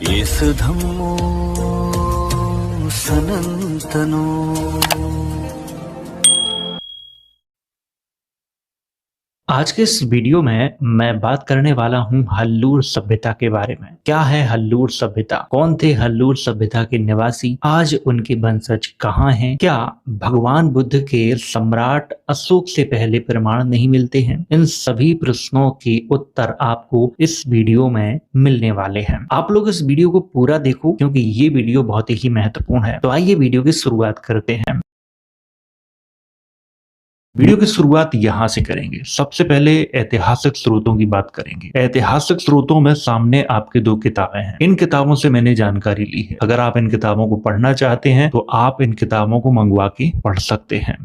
येसुधम्मो सनन्तनो। आज के इस वीडियो में मैं बात करने वाला हूं हल्लूर सभ्यता के बारे में। क्या है हल्लूर सभ्यता? कौन थे हल्लूर सभ्यता के निवासी? आज उनके वंशज कहाँ हैं? क्या भगवान बुद्ध के सम्राट अशोक से पहले प्रमाण नहीं मिलते हैं? इन सभी प्रश्नों के उत्तर आपको इस वीडियो में मिलने वाले हैं। आप लोग इस वीडियो को पूरा देखो क्योंकि ये वीडियो बहुत ही महत्वपूर्ण है। तो आइए वीडियो की शुरुआत करते हैं। वीडियो की शुरुआत यहां से करेंगे। सबसे पहले ऐतिहासिक स्रोतों की बात करेंगे। ऐतिहासिक स्रोतों में सामने आपके दो किताबें हैं। इन किताबों से मैंने जानकारी ली है। अगर आप इन किताबों को पढ़ना चाहते हैं तो आप इन किताबों को मंगवा के पढ़ सकते हैं।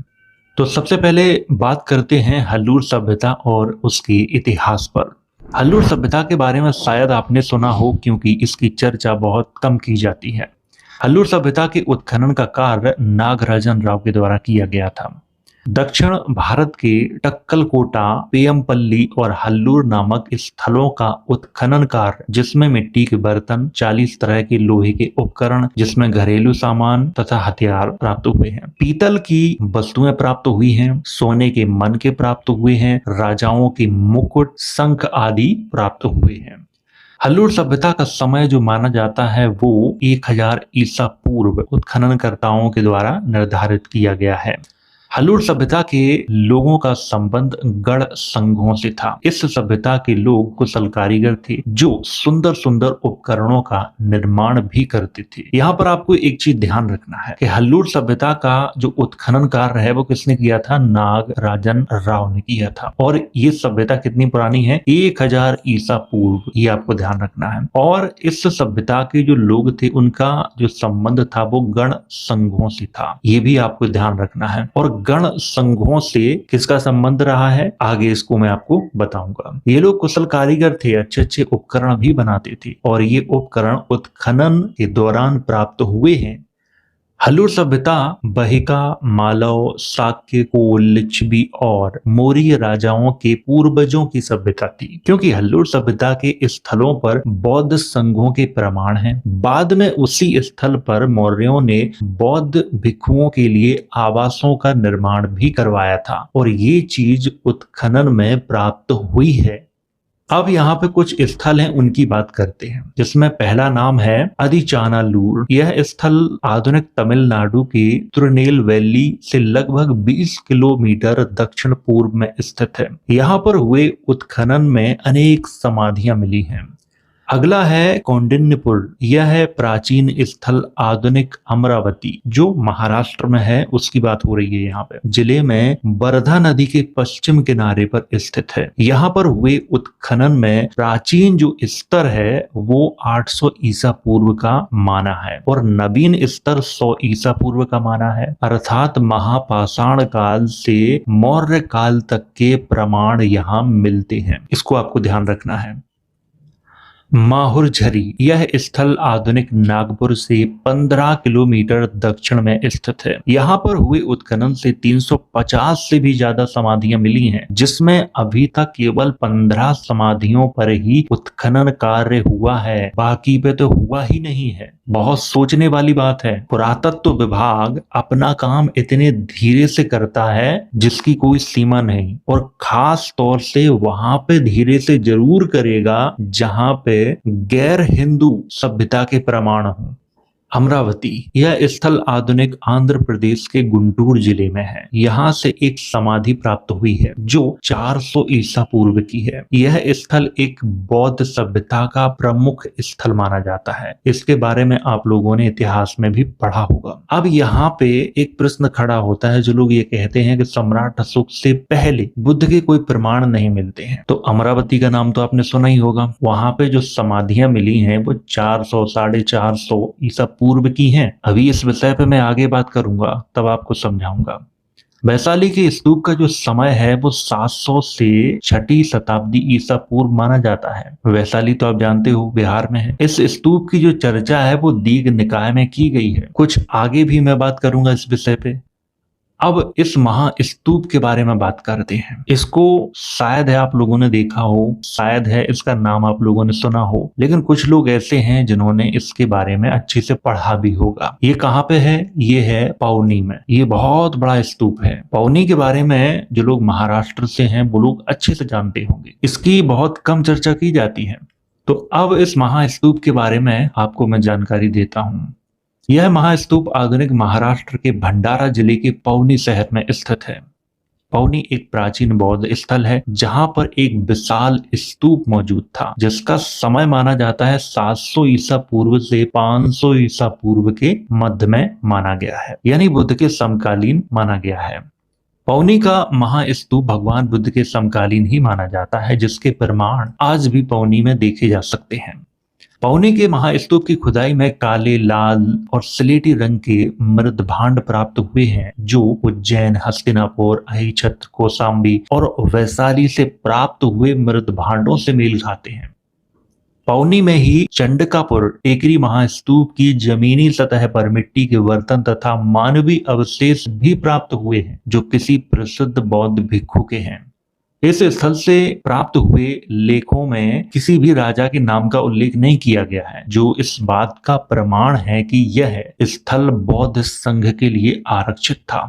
तो सबसे पहले बात करते हैं हल्लूर सभ्यता और उसके इतिहास पर। हल्लूर सभ्यता के बारे में शायद आपने सुना हो क्योंकि इसकी चर्चा बहुत कम की जाती है। हल्लूर सभ्यता के उत्खनन का कार्य नागराजन राव के द्वारा किया गया था। दक्षिण भारत के टक्कलकोटा, पेयमपल्ली और हल्लूर नामक स्थलों का उत्खनन कार्य, जिसमें मिट्टी के बर्तन, 40 तरह के लोहे के उपकरण, जिसमें घरेलू सामान तथा हथियार प्राप्त हुए हैं। पीतल की वस्तुएं प्राप्त हुई हैं, सोने के मनके प्राप्त हुए हैं, राजाओं के मुकुट, शंख आदि प्राप्त हुए हैं। हल्लूर सभ्यता का समय जो माना जाता है वो 1000 ईसा पूर्व उत्खननकर्ताओं के द्वारा निर्धारित किया गया है। हल्लूर सभ्यता के लोगों का संबंध गढ़ संघों से था। इस सभ्यता के लोग कुशल कारीगर थे जो सुंदर सुंदर उपकरणों का निर्माण भी करते थे। यहाँ पर आपको एक चीज ध्यान रखना है कि हल्लूर सभ्यता का जो उत्खनन कार्य है वो किसने किया था? नागराजन राव ने किया था। और ये सभ्यता कितनी पुरानी है? 1000 ईसा पूर्व, ये आपको ध्यान रखना है। और इस सभ्यता के जो लोग थे उनका जो संबंध था वो गण संघों से था, ये भी आपको ध्यान रखना है। और गण संघों से किसका संबंध रहा है आगे इसको मैं आपको बताऊंगा। ये लोग कुशल कारीगर थे, अच्छे अच्छे उपकरण भी बनाते थे और ये उपकरण उत्खनन के दौरान प्राप्त हुए हैं। हल्लूर सभ्यता बहिका, मालव, शाक्य, कोल, लिच्छवी और मौर्य राजाओं के पूर्वजों की सभ्यता थी। क्योंकि हल्लूर सभ्यता के स्थलों पर बौद्ध संघों के प्रमाण हैं। बाद में उसी स्थल पर मौर्यों ने बौद्ध भिक्षुओं के लिए आवासों का निर्माण भी करवाया था और ये चीज उत्खनन में प्राप्त हुई है। अब यहाँ पे कुछ स्थल हैं, उनकी बात करते हैं, जिसमें पहला नाम है अदिचानालूर। यह स्थल आधुनिक तमिलनाडु के तिरुनेल वैली से लगभग 20 किलोमीटर दक्षिण पूर्व में स्थित है। यहाँ पर हुए उत्खनन में अनेक समाधियां मिली हैं। अगला है कौंडिन्यपुर। यह है प्राचीन स्थल आधुनिक अमरावती जो महाराष्ट्र में है, उसकी बात हो रही है। यहाँ पे जिले में वर्धा नदी के पश्चिम किनारे पर स्थित है। यहाँ पर हुए उत्खनन में प्राचीन जो स्तर है वो 800 ईसा पूर्व का माना है और नवीन स्तर 100 ईसा पूर्व का माना है। अर्थात महापाषाण काल से मौर्य काल तक के प्रमाण यहाँ मिलते हैं, इसको आपको ध्यान रखना है। माहुर झरी। यह स्थल आधुनिक नागपुर से 15 किलोमीटर दक्षिण में स्थित है। यहाँ पर हुए उत्खनन से 350 से भी ज्यादा समाधियां मिली हैं, जिसमें अभी तक केवल 15 समाधियों पर ही उत्खनन कार्य हुआ है, बाकी पे तो हुआ ही नहीं है। बहुत सोचने वाली बात है। पुरातत्व विभाग अपना काम इतने धीरे से करता है जिसकी कोई सीमा नहीं, और खास तौर से वहां पे धीरे से जरूर करेगा जहां पे गैर हिंदू सभ्यता के प्रमाण हों। अमरावती। यह स्थल आधुनिक आंध्र प्रदेश के गुंटूर जिले में है। यहाँ से एक समाधि प्राप्त हुई है जो 400 ईसा पूर्व की है। यह स्थल एक बौद्ध सभ्यता का प्रमुख स्थल माना जाता है। इसके बारे में आप लोगों ने इतिहास में भी पढ़ा होगा। अब यहाँ पे एक प्रश्न खड़ा होता है, जो लोग ये कहते हैं कि सम्राट अशोक से पहले बुद्ध के कोई प्रमाण नहीं मिलते हैं, तो अमरावती का नाम तो आपने सुना ही होगा। वहां पे जो समाधियां मिली हैं वो 400 450 ईसा पूर्व की हैं। अभी इस विषय पे मैं आगे बात करूंगा, तब आपको समझाऊंगा। वैशाली के स्तूप का जो समय है वो 700 से 6ठी शताब्दी ईसा पूर्व माना जाता है। वैशाली तो आप जानते हो बिहार में है। इस स्तूप की जो चर्चा है वो दीघ निकाय में की गई है। कुछ आगे भी मैं बात करूंगा इस विषय पे। अब इस महास्तूप के बारे में बात करते हैं। इसको शायद है आप लोगों ने देखा हो, शायद है इसका नाम आप लोगों ने सुना हो, लेकिन कुछ लोग ऐसे हैं जिन्होंने इसके बारे में अच्छे से पढ़ा भी होगा। ये कहाँ पे है? ये है पौनी में। ये बहुत बड़ा स्तूप है। पौनी के बारे में जो लोग महाराष्ट्र से हैं वो लोग अच्छे से जानते होंगे। इसकी बहुत कम चर्चा की जाती है। तो अब इस महास्तूप के बारे में आपको मैं जानकारी देता हूँ। यह महास्तूप आधुनिक महाराष्ट्र के भंडारा जिले के पौनी शहर में स्थित है। पौनी एक प्राचीन बौद्ध स्थल है जहां पर एक विशाल स्तूप मौजूद था, जिसका समय माना जाता है 700 ईसा पूर्व से 500 ईसा पूर्व के मध्य में माना गया है, यानी बुद्ध के समकालीन माना गया है। पौनी का महास्तूप भगवान बुद्ध के समकालीन ही माना जाता है, जिसके प्रमाण आज भी पौनी में देखे जा सकते हैं। पौनी के महास्तूप की खुदाई में काले, लाल और स्लेटी रंग के मृत भांड प्राप्त हुए हैं, जो उज्जैन, हस्तिनापुर, अहिछत्र, कौशाम्बी और वैशाली से प्राप्त हुए मृत भांडों से मेल खाते हैं। पौनी में ही चंडकापुर टेकरी महास्तूप की जमीनी सतह पर मिट्टी के बर्तन तथा मानवीय अवशेष भी प्राप्त हुए हैं, जो किसी प्रसिद्ध बौद्ध भिक्षु के हैं। इस स्थल से प्राप्त हुए लेखों में किसी भी राजा के नाम का उल्लेख नहीं किया गया है, जो इस बात का प्रमाण है कि यह स्थल बौद्ध संघ के लिए आरक्षित था।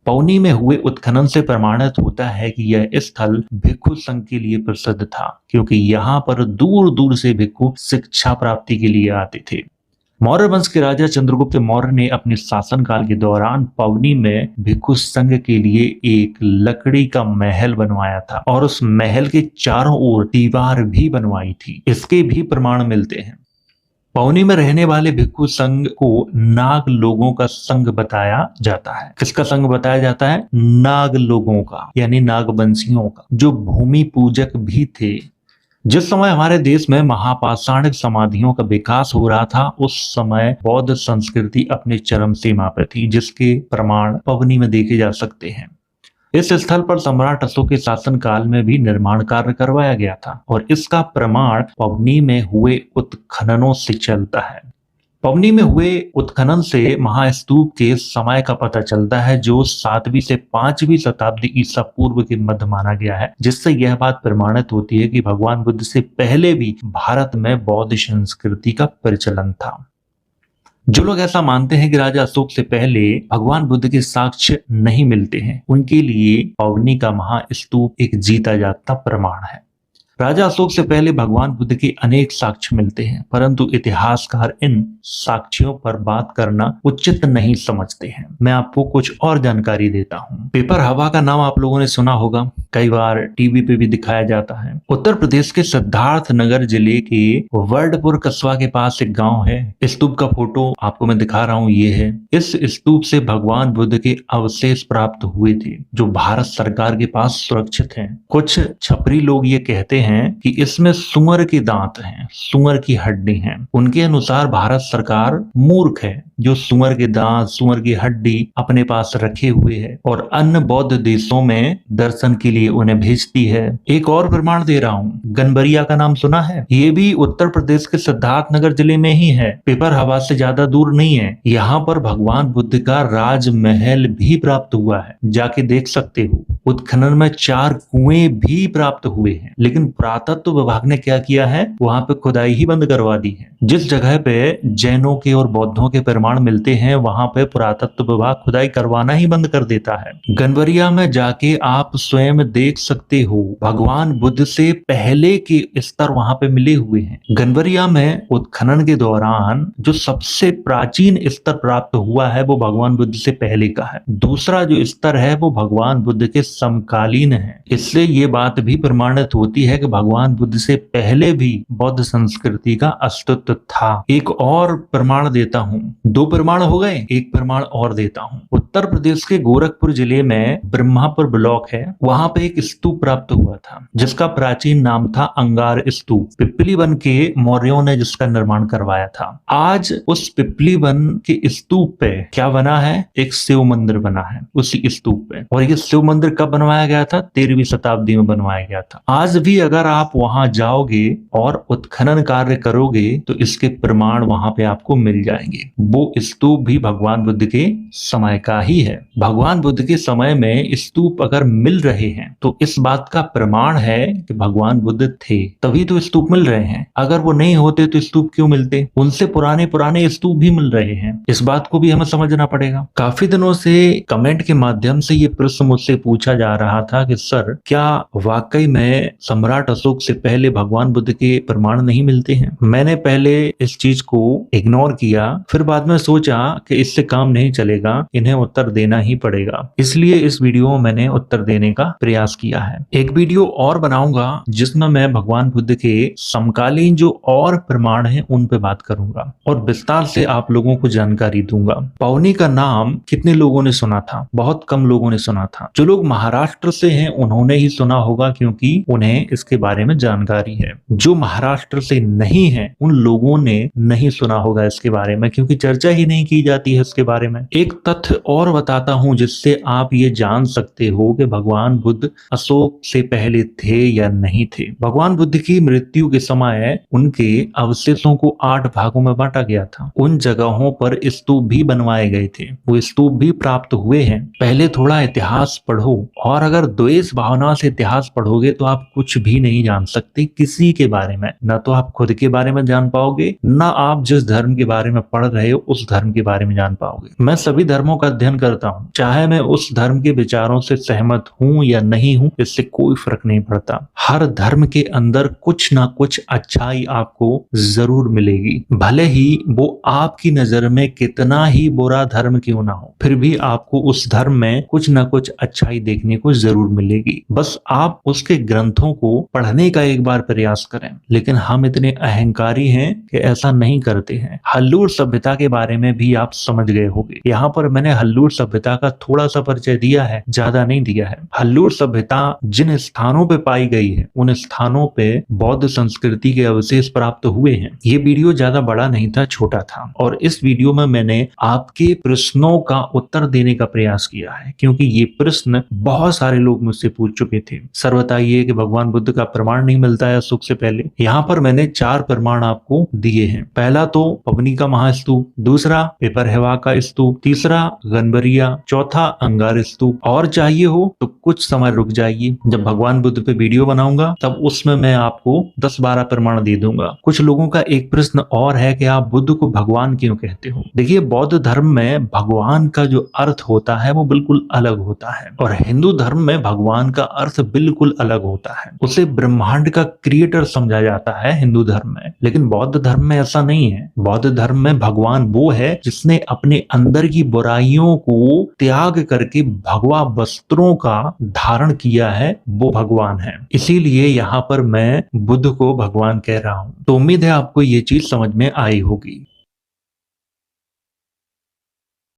पौनी में हुए उत्खनन से प्रमाणित होता है कि यह स्थल भिक्षु संघ के लिए प्रसिद्ध था, क्योंकि यहाँ पर दूर दूर से भिक्षु शिक्षा प्राप्ति के लिए आते थे। मौर्य वंश के राजा चंद्रगुप्त मौर्य ने अपने शासनकाल के दौरान पौनी में भिक्षु संघ के लिए एक लकड़ी का महल बनवाया था और उस महल के चारों ओर दीवार भी बनवाई थी। इसके भी प्रमाण मिलते हैं। पौनी में रहने वाले भिक्षु संघ को नाग लोगों का संघ बताया जाता है। किसका संघ बताया जाता है? नाग लोगों का, यानी नागवंशियों का, जो भूमि पूजक भी थे। जिस समय हमारे देश में महापाषाणिक समाधियों का विकास हो रहा था, उस समय बौद्ध संस्कृति अपने चरम सीमा पर थी, जिसके प्रमाण पौनी में देखे जा सकते हैं। इस स्थल पर सम्राट अशोक के शासनकाल में भी निर्माण कार्य करवाया गया था और इसका प्रमाण पौनी में हुए उत्खननों से चलता है। पौनी में हुए उत्खनन से महास्तूप के समय का पता चलता है, जो 7वीं से 5वीं शताब्दी ईसा पूर्व के मध्य माना गया है, जिससे यह बात प्रमाणित होती है कि भगवान बुद्ध से पहले भी भारत में बौद्ध संस्कृति का प्रचलन था। जो लोग ऐसा मानते हैं कि राजा अशोक से पहले भगवान बुद्ध के साक्ष्य नहीं मिलते हैं, उनके लिए पौनी का महास्तूप एक जीता जागता प्रमाण है। राजा अशोक से पहले भगवान बुद्ध के अनेक साक्ष्य मिलते हैं, परंतु इतिहासकार इन साक्ष्यों पर बात करना उचित नहीं समझते हैं। मैं आपको कुछ और जानकारी देता हूँ। पेपर हवा का नाम आप लोगों ने सुना होगा, कई बार टीवी पे भी दिखाया जाता है। उत्तर प्रदेश के सिद्धार्थ नगर जिले के वर्डपुर कस्बा के पास एक गाँव है। स्तूप का फोटो आपको मैं दिखा रहा हूँ, ये है। इस स्तूप से भगवान बुद्ध के अवशेष प्राप्त हुए थे, जो भारत सरकार के पास सुरक्षित हैं। कुछ छपरी लोग ये कहते हैं कि इसमें सुअर के दांत हैं, सुअर की हड्डी हैं। उनके अनुसार भारत सरकार मूर्ख है, जो सुअर के दांत, सुअर की हड्डी अपने पास रखे हुए है और अन्य बौद्ध देशों में दर्शन के लिए उन्हें भेजती है। एक और प्रमाण दे रहा हूँ, गनबरिया का नाम सुना है? ये भी उत्तर प्रदेश के सिद्धार्थनगर जिले में ही है, पेपर हवा से ज्यादा दूर नहीं है। यहाँ पर भगवान बुद्ध का राजमहल भी प्राप्त हुआ है, जाके देख सकते हो। उत्खनन में 4 कुएं भी प्राप्त हुए हैं, लेकिन पुरातत्व विभाग ने क्या किया है, वहां पे खुदाई ही बंद करवा दी है। जिस जगह पे जैनों के और बौद्धों के प्रमाण मिलते हैं, वहां पे पुरातत्व विभाग खुदाई करवाना ही बंद कर देता है। गनबरिया में जाके आप स्वयं देख सकते हो, भगवान बुद्ध से पहले के स्तर वहां पे मिले हुए हैं। गनबरिया में उत्खनन के दौरान जो सबसे प्राचीन स्तर प्राप्त हुआ है, वो भगवान बुद्ध से पहले का है। दूसरा जो स्तर है वो भगवान बुद्ध के समकालीन है। इससे ये बात भी प्रमाणित होती है कि भगवान बुद्ध से पहले भी बौद्ध संस्कृति का अस्तित्व था। एक और प्रमाण देता हूँ, 2 प्रमाण हो गए, एक प्रमाण और देता हूँ। उत्तर प्रदेश के गोरखपुर जिले में ब्रह्मापुर ब्लॉक है, वहां पे एक स्तूप प्राप्त हुआ था, जिसका प्राचीन नाम था अंगार स्तूप। पिपली वन के मौर्यों ने जिसका निर्माण करवाया था। आज उस पिपली वन के स्तूप पे क्या बना है? एक शिव मंदिर बना है उसी स्तूप पे। और ये शिव मंदिर कब बनवाया गया था? 13वीं शताब्दी में बनवाया गया था। आज भी अगर आप वहां जाओगे और उत्खनन कार्य करोगे तो इसके प्रमाण वहां पे आपको मिल जाएंगे। वो स्तूप भी भगवान बुद्ध के समय का ही है। भगवान बुद्ध के समय में स्तूप अगर मिल रहे हैं तो इस बात का प्रमाण है कि भगवान बुद्ध थे, तभी तो स्तूप मिल रहे हैं। अगर वो नहीं होते तो स्तूप क्यों मिलते? उनसे पुराने पुराने स्तूप भी मिल रहे हैं, इस बात को भी हमें समझना पड़ेगा। काफी दिनों से कमेंट के माध्यम से ये प्रश्न मुझसे पूछा जा रहा था कि सर, क्या वाकई में सम्राट अशोक से पहले भगवान बुद्ध के प्रमाण नहीं मिलते हैं? मैंने पहले इस चीज को इग्नोर किया, फिर बाद में सोचा कि इससे काम नहीं चलेगा, इन्हें उत्तर देना ही पड़ेगा। इसलिए इस वीडियो में मैंने उत्तर देने का प्रयास किया है। एक वीडियो और बनाऊंगा जिसमें मैं भगवान बुद्ध के समकालीन जो और प्रमाण हैं उन पे बात करूंगा और विस्तार से आप लोगों को जानकारी दूंगा। पौनी का नाम कितने लोगों ने सुना था? बहुत कम लोगों ने सुना था। जो लोग महाराष्ट्र से हैं उन्होंने ही सुना होगा, क्योंकि उन्हें इसके बारे में जानकारी है। जो महाराष्ट्र से नहीं है उन लोगों ने नहीं सुना होगा इसके बारे में, क्योंकि चर्चा ही नहीं की जाती है इसके बारे में। एक तथ्य और बताता हूं जिससे आप ये जान सकते हो कि भगवान बुद्ध अशोक से पहले थे या नहीं थे। भगवान बुद्ध की मृत्यु के समय उनके अवशेषों को 8 भागों में बांटा गया था। उन जगहों पर स्तूप भी बनवाए गए थे, वो स्तूप भी प्राप्त हुए हैं। पहले थोड़ा इतिहास पढ़ो, और अगर द्वेष भावना से इतिहास पढ़ोगे तो आप कुछ भी नहीं जान सकते किसी के बारे में। न तो आप खुद के बारे में जान पाओगे, न आप जिस धर्म के बारे में पढ़ रहे हो उस धर्म के बारे में जान पाओगे। मैं सभी धर्मों का अध्ययन करता हूँ, चाहे मैं उस धर्म के विचारों से सहमत हूँ या नहीं हूँ, इससे कोई फर्क नहीं पड़ता। हर धर्म के अंदर कुछ ना कुछ अच्छाई आपको जरूर मिलेगी, भले ही वो आपकी नजर में कितना ही बुरा धर्म क्यों ना हो, फिर भी आपको उस धर्म में कुछ ना कुछ अच्छाई देखने को जरूर मिलेगी। बस आप उसके ग्रंथों को पढ़ने का एक बार प्रयास करें। लेकिन हम इतने अहंकारी हैं कि ऐसा नहीं करते हैं। हल्लूर सभ्यता के बारे में भी आप समझ गए होंगे। यहाँ पर मैंने हल्लूर सभ्यता का थोड़ा सा परिचय दिया है, ज्यादा नहीं दिया है। हल्लूर सभ्यता जिन स्थानों पे पाई गई है उन स्थानों पे बौद्ध संस्कृति के अवशेष प्राप्त हुए हैं। ये वीडियो ज्यादा बड़ा नहीं था, छोटा था, और इस वीडियो में मैंने आपके प्रश्नों का उत्तर देने का प्रयास किया है, क्योंकि ये प्रश्न बहुत सारे लोग मुझसे पूछ चुके थे। सर बताइए कि भगवान बुद्ध का प्रमाण नहीं मिलता है अशोक से पहले। यहाँ पर मैंने 4 प्रमाण आपको दिए हैं। पहला तो पबनी का महास्तूप, दूसरा पिपरहवा का स्तूप, तीसरा गनबरिया, चौथा अंगार स्तूप। और चाहिए हो तो कुछ समय रुक जाइए, जब भगवान बुद्ध पे वीडियो बनाऊंगा तब उसमें मैं आपको 10-12 प्रमाण दे दूंगा। कुछ लोगों का एक प्रश्न और है कि आप बुद्ध को भगवान क्यों कहते हो? देखिए, बौद्ध धर्म में भगवान का जो अर्थ होता है वो बिल्कुल अलग होता है, और हिंदू धर्म में भगवान का अर्थ बिल्कुल अलग होता है। उसे ब्रह्मांड का क्रिएटर समझा जाता है हिंदू धर्म में, लेकिन बौद्ध धर्म में ऐसा नहीं है। बौद्ध धर्म में भगवान वो है जिसने अपने अंदर की बुराइयों को त्याग करके भगवा वस्त्रों का धारण किया है, वो भगवान है। इसीलिए यहाँ पर मैं बुद्ध को भगवान कह रहा हूँ। तो उम्मीद है आपको ये चीज समझ में आई होगी।